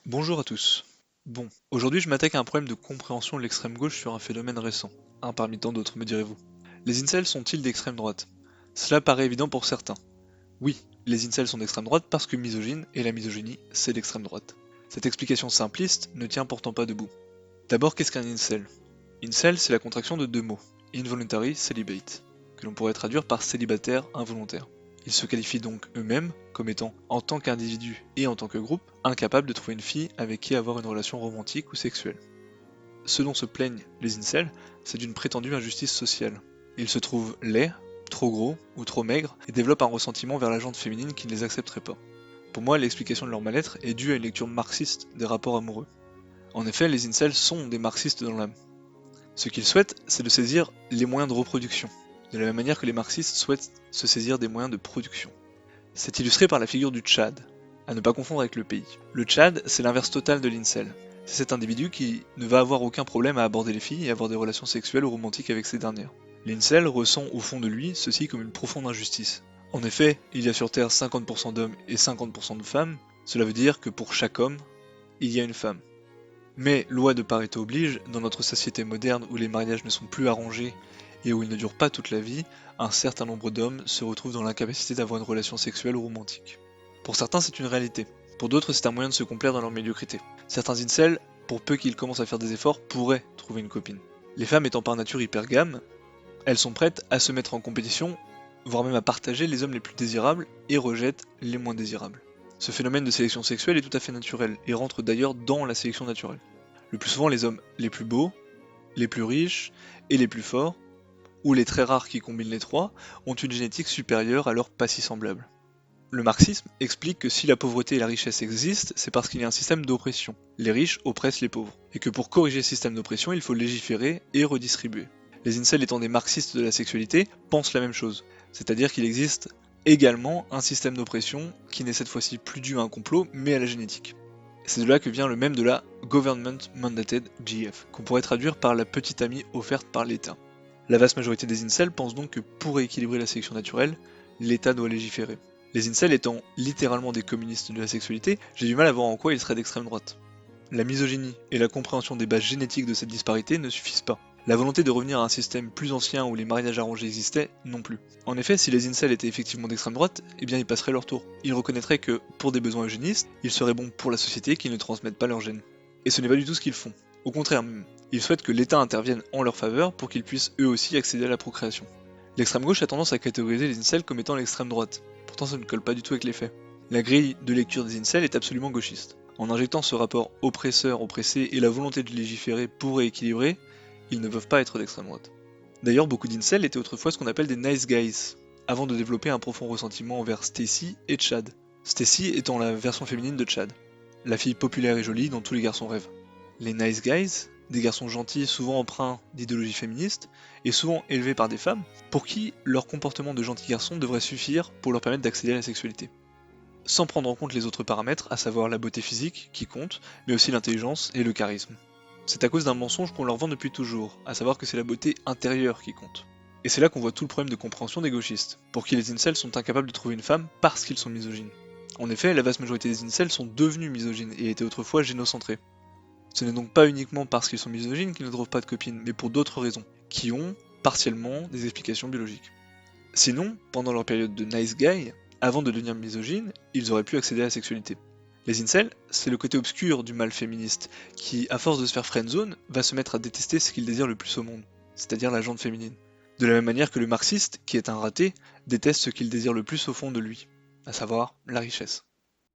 Bonjour à tous. Bon, aujourd'hui je m'attaque à un problème de compréhension de l'extrême gauche sur un phénomène récent, un parmi tant d'autres me direz-vous. Les incels sont-ils d'extrême droite? Cela paraît évident pour certains. Oui, les incels sont d'extrême droite parce que misogyne, et la misogynie, c'est l'extrême droite. Cette explication simpliste ne tient pourtant pas debout. D'abord, qu'est-ce qu'un incel? Incel, c'est la contraction de deux mots, involuntary celibate, que l'on pourrait traduire par célibataire involontaire. Ils se qualifient donc eux-mêmes comme étant, en tant qu'individu et en tant que groupe, incapables de trouver une fille avec qui avoir une relation romantique ou sexuelle. Ce dont se plaignent les incels, c'est d'une prétendue injustice sociale. Ils se trouvent laids, trop gros ou trop maigres et développent un ressentiment vers la gente féminine qui ne les accepterait pas. Pour moi, l'explication de leur mal-être est due à une lecture marxiste des rapports amoureux. En effet, les incels sont des marxistes dans l'âme. Ce qu'ils souhaitent, c'est de saisir les moyens de reproduction, de la même manière que les marxistes souhaitent se saisir des moyens de production. C'est illustré par la figure du Tchad, à ne pas confondre avec le pays. Le Tchad, c'est l'inverse total de l'incel. C'est cet individu qui ne va avoir aucun problème à aborder les filles et avoir des relations sexuelles ou romantiques avec ces dernières. L'incel ressent au fond de lui ceci comme une profonde injustice. En effet, il y a sur Terre 50% d'hommes et 50% de femmes, cela veut dire que pour chaque homme, il y a une femme. Mais loi de Pareto oblige, dans notre société moderne où les mariages ne sont plus arrangés et où ils ne durent pas toute la vie, un certain nombre d'hommes se retrouvent dans l'incapacité d'avoir une relation sexuelle ou romantique. Pour certains, c'est une réalité. Pour d'autres, c'est un moyen de se complaire dans leur médiocrité. Certains incels, pour peu qu'ils commencent à faire des efforts, pourraient trouver une copine. Les femmes étant par nature hypergames, elles sont prêtes à se mettre en compétition, voire même à partager les hommes les plus désirables et rejettent les moins désirables. Ce phénomène de sélection sexuelle est tout à fait naturel et rentre d'ailleurs dans la sélection naturelle. Le plus souvent, les hommes les plus beaux, les plus riches et les plus forts, ou les très rares qui combinent les trois, ont une génétique supérieure à leurs pas si semblables. Le marxisme explique que si la pauvreté et la richesse existent, c'est parce qu'il y a un système d'oppression. Les riches oppressent les pauvres, et que pour corriger ce système d'oppression, il faut légiférer et redistribuer. Les incels étant des marxistes de la sexualité, pensent la même chose, c'est-à-dire qu'il existe également un système d'oppression qui n'est cette fois-ci plus dû à un complot, mais à la génétique. C'est de là que vient le même de la Government Mandated GF, qu'on pourrait traduire par la petite amie offerte par l'État. La vaste majorité des incels pensent donc que pour rééquilibrer la sélection naturelle, l'État doit légiférer. Les incels étant littéralement des communistes de la sexualité, j'ai du mal à voir en quoi ils seraient d'extrême droite. La misogynie et la compréhension des bases génétiques de cette disparité ne suffisent pas. La volonté de revenir à un système plus ancien où les mariages arrangés existaient, non plus. En effet, si les incels étaient effectivement d'extrême droite, eh bien ils passeraient leur tour. Ils reconnaîtraient que, pour des besoins eugénistes, il serait bon pour la société qu'ils ne transmettent pas leurs gènes. Et ce n'est pas du tout ce qu'ils font. Au contraire même, ils souhaitent que l'État intervienne en leur faveur pour qu'ils puissent eux aussi accéder à la procréation. L'extrême gauche a tendance à catégoriser les incels comme étant l'extrême droite. Pourtant ça ne colle pas du tout avec les faits. La grille de lecture des incels est absolument gauchiste. En injectant ce rapport oppresseur-oppressé et la volonté de légiférer pour rééquilibrer, ils ne peuvent pas être d'extrême droite. D'ailleurs, beaucoup d'incels étaient autrefois ce qu'on appelle des nice guys, avant de développer un profond ressentiment envers Stacy et Chad. Stacy étant la version féminine de Chad, la fille populaire et jolie dont tous les garçons rêvent. Les nice guys, des garçons gentils souvent empreints d'idéologie féministe, et souvent élevés par des femmes, pour qui leur comportement de gentil garçon devrait suffire pour leur permettre d'accéder à la sexualité. Sans prendre en compte les autres paramètres, à savoir la beauté physique, qui compte, mais aussi l'intelligence et le charisme. C'est à cause d'un mensonge qu'on leur vend depuis toujours, à savoir que c'est la beauté intérieure qui compte. Et c'est là qu'on voit tout le problème de compréhension des gauchistes, pour qui les incels sont incapables de trouver une femme parce qu'ils sont misogynes. En effet, la vaste majorité des incels sont devenus misogynes et étaient autrefois génocentrés. Ce n'est donc pas uniquement parce qu'ils sont misogynes qu'ils ne trouvent pas de copines, mais pour d'autres raisons, qui ont, partiellement, des explications biologiques. Sinon, pendant leur période de nice guy, avant de devenir misogynes, ils auraient pu accéder à la sexualité. Les incels, c'est le côté obscur du mal féministe, qui, à force de se faire friendzone, va se mettre à détester ce qu'il désire le plus au monde, c'est-à-dire la gente féminine. De la même manière que le marxiste, qui est un raté, déteste ce qu'il désire le plus au fond de lui, à savoir la richesse.